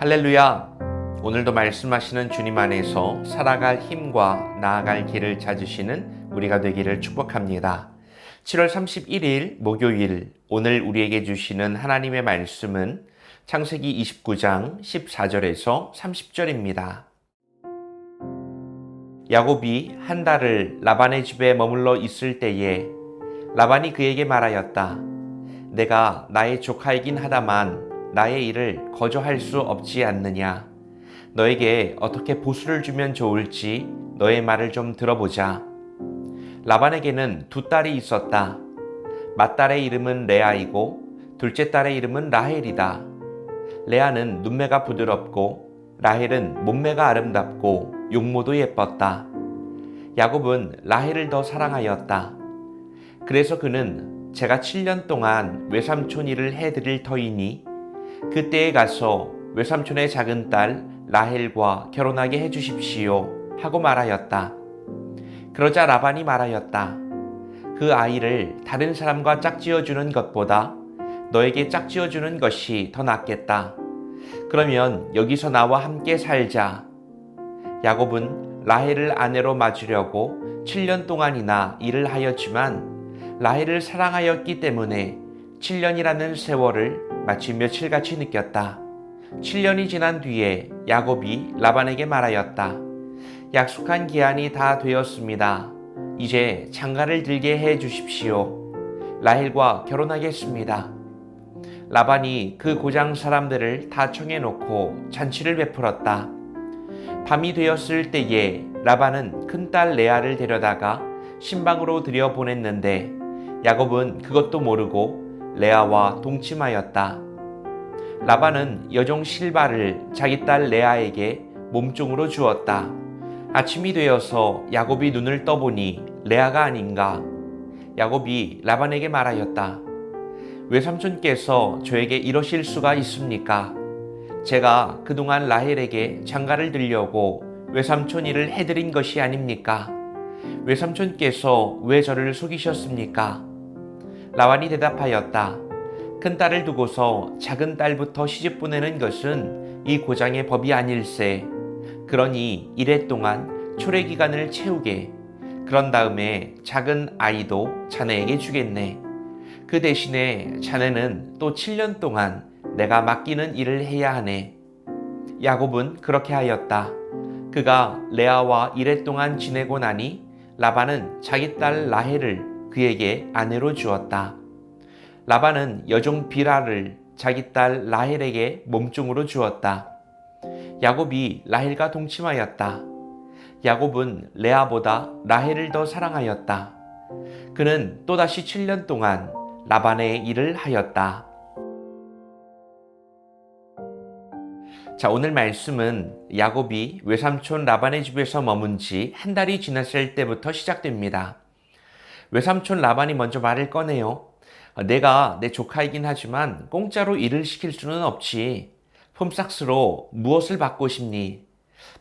할렐루야! 오늘도 말씀하시는 주님 안에서 살아갈 힘과 나아갈 길을 찾으시는 우리가 되기를 축복합니다. 7월 31일 목요일, 오늘 우리에게 주시는 하나님의 말씀은 창세기 29장 14절에서 30절입니다. 야곱이 한 달을 라반의 집에 머물러 있을 때에 라반이 그에게 말하였다. 내가 나의 조카이긴 하다만 나의 일을 거저할 수 없지 않느냐. 너에게 어떻게 보수를 주면 좋을지 너의 말을 좀 들어보자. 라반에게는 두 딸이 있었다. 맏딸의 이름은 레아이고 둘째 딸의 이름은 라헬이다. 레아는 눈매가 부드럽고 라헬은 몸매가 아름답고 용모도 예뻤다. 야곱은 라헬을 더 사랑하였다. 그래서 그는 제가 7년 동안 외삼촌 일을 해드릴 터이니 그때에 가서 외삼촌의 작은 딸 라헬과 결혼하게 해주십시오 하고 말하였다. 그러자 라반이 말하였다. 그 아이를 다른 사람과 짝지어주는 것보다 너에게 짝지어주는 것이 더 낫겠다. 그러면 여기서 나와 함께 살자. 야곱은 라헬을 아내로 맞으려고 7년 동안이나 일을 하였지만 라헬을 사랑하였기 때문에 7년이라는 세월을 마치 며칠같이 느꼈다. 7년이 지난 뒤에 야곱이 라반에게 말하였다. 약속한 기한이 다 되었습니다. 이제 장가를 들게 해 주십시오. 라헬과 결혼하겠습니다. 라반이 그 고장 사람들을 다 청해놓고 잔치를 베풀었다. 밤이 되었을 때에 라반은 큰딸 레아를 데려다가 신방으로 들여보냈는데 야곱은 그것도 모르고 레아와 동침하였다. 라반은 여종 실바를 자기 딸 레아에게 몸종으로 주었다. 아침이 되어서 야곱이 눈을 떠보니 레아가 아닌가. 야곱이 라반에게 말하였다. 외삼촌께서 저에게 이러실 수가 있습니까? 제가 그동안 라헬에게 장가를 들려고 외삼촌 일을 해드린 것이 아닙니까? 외삼촌께서 왜 저를 속이셨습니까? 라반이 대답하였다. 큰딸을 두고서 작은 딸부터 시집 보내는 것은 이 고장의 법이 아닐세. 그러니 이래 동안 초래 기간을 채우게. 그런 다음에 작은 아이도 자네에게 주겠네. 그 대신에 자네는 또 7년 동안 내가 맡기는 일을 해야 하네. 야곱은 그렇게 하였다. 그가 레아와 이래 동안 지내고 나니 라반은 자기 딸 라헬을 그에게 아내로 주었다. 라반은 여종 비라를 자기 딸 라헬에게 몸종으로 주었다. 야곱이 라헬과 동침하였다. 야곱은 레아보다 라헬을 더 사랑하였다. 그는 또다시 7년 동안 라반의 일을 하였다. 자, 오늘 말씀은 야곱이 외삼촌 라반의 집에서 머문 지 한 달이 지났을 때부터 시작됩니다. 외삼촌 라반이 먼저 말을 꺼내요. 내가 내 조카이긴 하지만 공짜로 일을 시킬 수는 없지. 폼삭스로 무엇을 받고 싶니?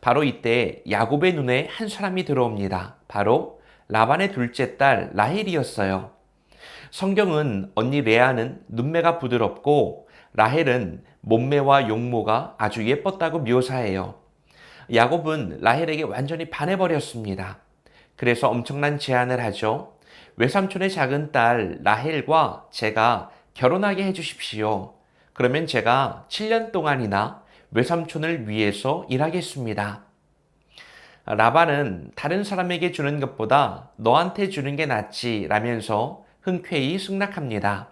바로 이때 야곱의 눈에 한 사람이 들어옵니다. 바로 라반의 둘째 딸 라헬이었어요. 성경은 언니 레아는 눈매가 부드럽고 라헬은 몸매와 용모가 아주 예뻤다고 묘사해요. 야곱은 라헬에게 완전히 반해버렸습니다. 그래서 엄청난 제안을 하죠. 외삼촌의 작은 딸 라헬과 제가 결혼하게 해주십시오. 그러면 제가 7년 동안이나 외삼촌을 위해서 일하겠습니다. 라반은 다른 사람에게 주는 것보다 너한테 주는 게 낫지 라면서 흔쾌히 승낙합니다.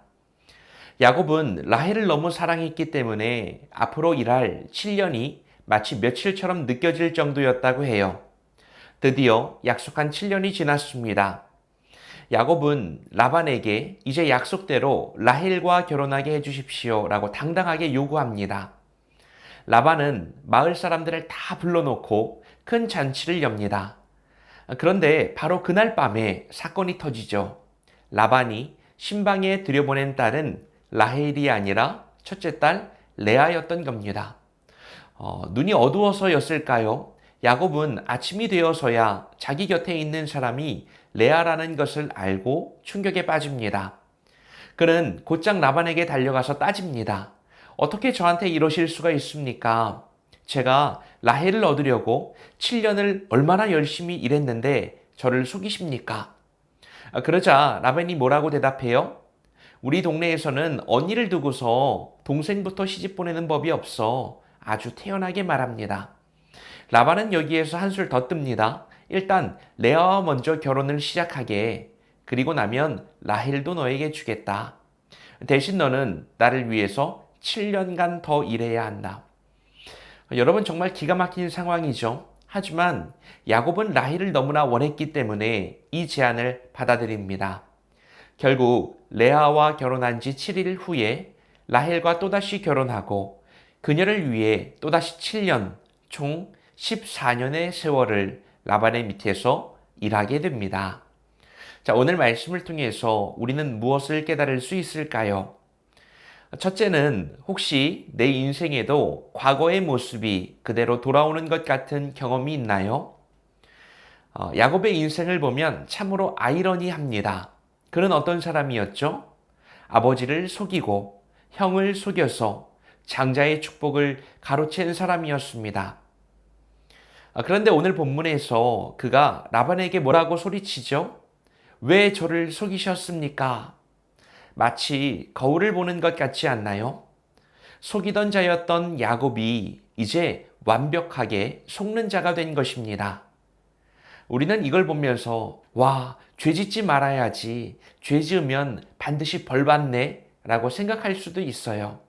야곱은 라헬을 너무 사랑했기 때문에 앞으로 일할 7년이 마치 며칠처럼 느껴질 정도였다고 해요. 드디어 약속한 7년이 지났습니다. 야곱은 라반에게 이제 약속대로 라헬과 결혼하게 해주십시오 라고 당당하게 요구합니다. 라반은 마을 사람들을 다 불러놓고 큰 잔치를 엽니다. 그런데 바로 그날 밤에 사건이 터지죠. 라반이 신방에 들여보낸 딸은 라헬이 아니라 첫째 딸 레아였던 겁니다. 눈이 어두워서였을까요? 야곱은 아침이 되어서야 자기 곁에 있는 사람이 레아라는 것을 알고 충격에 빠집니다. 그는 곧장 라반에게 달려가서 따집니다. 어떻게 저한테 이러실 수가 있습니까? 제가 라헬을 얻으려고 7년을 얼마나 열심히 일했는데 저를 속이십니까? 그러자 라반이 뭐라고 대답해요? 우리 동네에서는 언니를 두고서 동생부터 시집 보내는 법이 없어. 아주 태연하게 말합니다. 라반은 여기에서 한술 더 뜹니다. 일단 레아와 먼저 결혼을 시작하게. 그리고 나면 라헬도 너에게 주겠다. 대신 너는 나를 위해서 7년간 더 일해야 한다. 여러분 정말 기가 막힌 상황이죠. 하지만 야곱은 라헬을 너무나 원했기 때문에 이 제안을 받아들입니다. 결국 레아와 결혼한 지 7일 후에 라헬과 또다시 결혼하고 그녀를 위해 또다시 7년, 총 14년의 세월을 라반의 밑에서 일하게 됩니다. 자, 오늘 말씀을 통해서 우리는 무엇을 깨달을 수 있을까요? 첫째는 혹시 내 인생에도 과거의 모습이 그대로 돌아오는 것 같은 경험이 있나요? 야곱의 인생을 보면 참으로 아이러니합니다. 그는 어떤 사람이었죠? 아버지를 속이고 형을 속여서 장자의 축복을 가로챈 사람이었습니다. 그런데 오늘 본문에서 그가 라반에게 뭐라고 소리치죠? 왜 저를 속이셨습니까? 마치 거울을 보는 것 같지 않나요? 속이던 자였던 야곱이 이제 완벽하게 속는 자가 된 것입니다. 우리는 이걸 보면서 와, 죄 짓지 말아야지. 죄 지으면 반드시 벌 받네 라고 생각할 수도 있어요.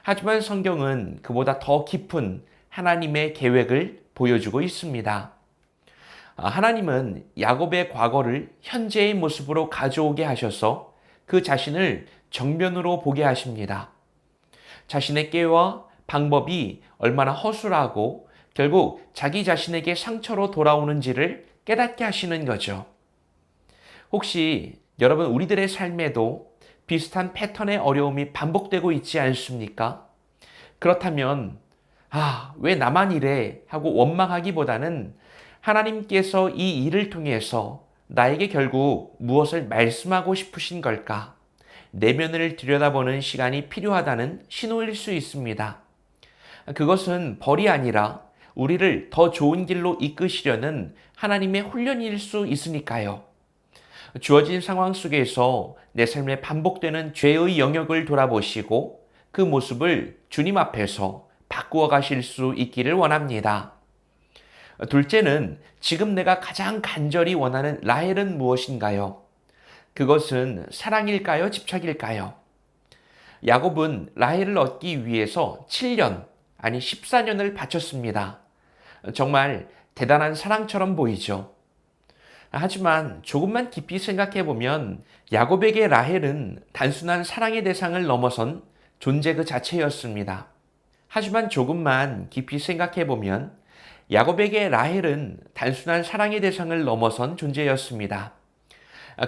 하지만 성경은 그보다 더 깊은 하나님의 계획을 보여주고 있습니다. 하나님은 야곱의 과거를 현재의 모습으로 가져오게 하셔서 그 자신을 정면으로 보게 하십니다. 자신의 깨와 방법이 얼마나 허술하고 결국 자기 자신에게 상처로 돌아오는지를 깨닫게 하시는 거죠. 혹시 여러분 우리들의 삶에도 비슷한 패턴의 어려움이 반복되고 있지 않습니까? 그렇다면 왜 나만 이래 하고 원망하기보다는 하나님께서 이 일을 통해서 나에게 결국 무엇을 말씀하고 싶으신 걸까? 내면을 들여다보는 시간이 필요하다는 신호일 수 있습니다. 그것은 벌이 아니라 우리를 더 좋은 길로 이끄시려는 하나님의 훈련일 수 있으니까요. 주어진 상황 속에서 내 삶에 반복되는 죄의 영역을 돌아보시고 그 모습을 주님 앞에서 바꾸어 가실 수 있기를 원합니다. 둘째는 지금 내가 가장 간절히 원하는 라헬은 무엇인가요? 그것은 사랑일까요? 집착일까요? 야곱은 라헬을 얻기 위해서 7년, 아니 14년을 바쳤습니다. 정말 대단한 사랑처럼 보이죠. 하지만 조금만 깊이 생각해 보면 야곱에게 라헬은 단순한 사랑의 대상을 넘어선 존재 그 자체였습니다. 하지만 조금만 깊이 생각해 보면 야곱에게 라헬은 단순한 사랑의 대상을 넘어선 존재였습니다.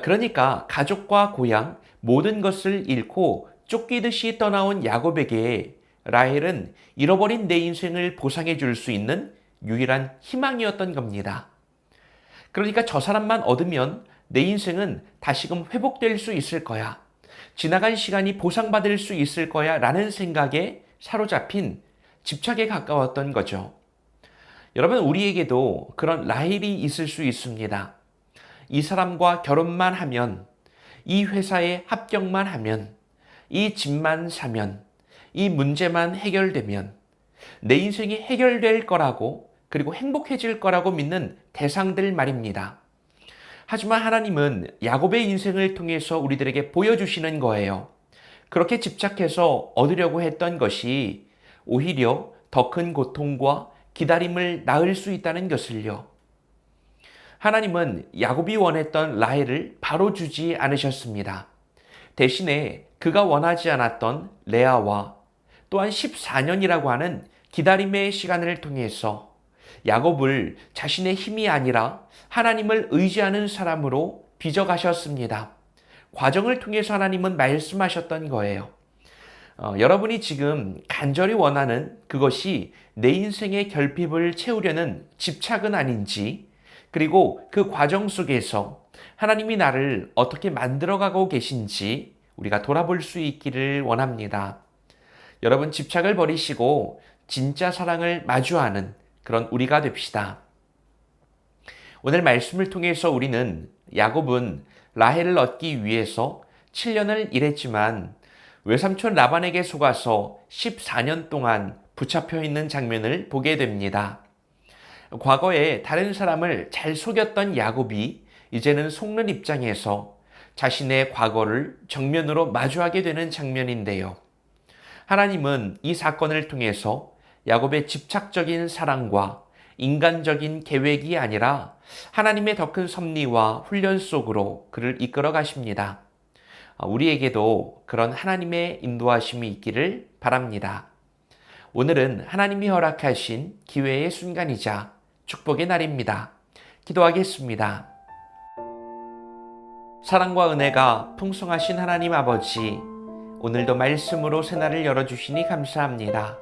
그러니까 가족과 고향 모든 것을 잃고 쫓기듯이 떠나온 야곱에게 라헬은 잃어버린 내 인생을 보상해 줄 수 있는 유일한 희망이었던 겁니다. 그러니까 저 사람만 얻으면 내 인생은 다시금 회복될 수 있을 거야. 지나간 시간이 보상받을 수 있을 거야 라는 생각에 사로잡힌 집착에 가까웠던 거죠. 여러분 우리에게도 그런 라헬이 있을 수 있습니다. 이 사람과 결혼만 하면, 이 회사에 합격만 하면, 이 집만 사면, 이 문제만 해결되면 내 인생이 해결될 거라고 그리고 행복해질 거라고 믿는 대상들 말입니다. 하지만 하나님은 야곱의 인생을 통해서 우리들에게 보여주시는 거예요. 그렇게 집착해서 얻으려고 했던 것이 오히려 더 큰 고통과 기다림을 낳을 수 있다는 것을요. 하나님은 야곱이 원했던 라헬을 바로 주지 않으셨습니다. 대신에 그가 원하지 않았던 레아와 또한 14년이라고 하는 기다림의 시간을 통해서 야곱을 자신의 힘이 아니라 하나님을 의지하는 사람으로 빚어가셨습니다. 과정을 통해서 하나님은 말씀하셨던 거예요. 여러분이 지금 간절히 원하는 그것이 내 인생의 결핍을 채우려는 집착은 아닌지, 그리고 그 과정 속에서 하나님이 나를 어떻게 만들어가고 계신지 우리가 돌아볼 수 있기를 원합니다. 여러분 집착을 버리시고 진짜 사랑을 마주하는 그런 우리가 됩시다. 오늘 말씀을 통해서 우리는 야곱은 라헬을 얻기 위해서 7년을 일했지만 외삼촌 라반에게 속아서 14년 동안 붙잡혀 있는 장면을 보게 됩니다. 과거에 다른 사람을 잘 속였던 야곱이 이제는 속는 입장에서 자신의 과거를 정면으로 마주하게 되는 장면인데요. 하나님은 이 사건을 통해서 야곱의 집착적인 사랑과 인간적인 계획이 아니라 하나님의 더 큰 섭리와 훈련 속으로 그를 이끌어 가십니다. 우리에게도 그런 하나님의 인도하심이 있기를 바랍니다. 오늘은 하나님이 허락하신 기회의 순간이자 축복의 날입니다. 기도하겠습니다. 사랑과 은혜가 풍성하신 하나님 아버지, 오늘도 말씀으로 새날을 열어주시니 감사합니다.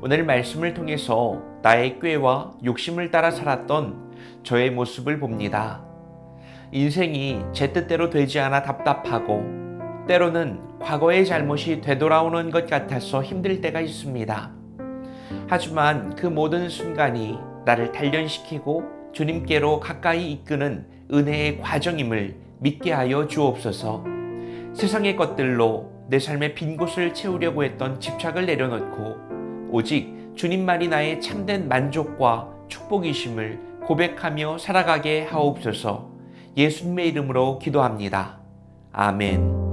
오늘 말씀을 통해서 나의 꾀와 욕심을 따라 살았던 저의 모습을 봅니다. 인생이 제 뜻대로 되지 않아 답답하고 때로는 과거의 잘못이 되돌아오는 것 같아서 힘들 때가 있습니다. 하지만 그 모든 순간이 나를 단련시키고 주님께로 가까이 이끄는 은혜의 과정임을 믿게 하여 주옵소서. 세상의 것들로 내 삶의 빈 곳을 채우려고 했던 집착을 내려놓고 오직 주님만이 나의 참된 만족과 축복이심을 고백하며 살아가게 하옵소서. 예수님의 이름으로 기도합니다. 아멘.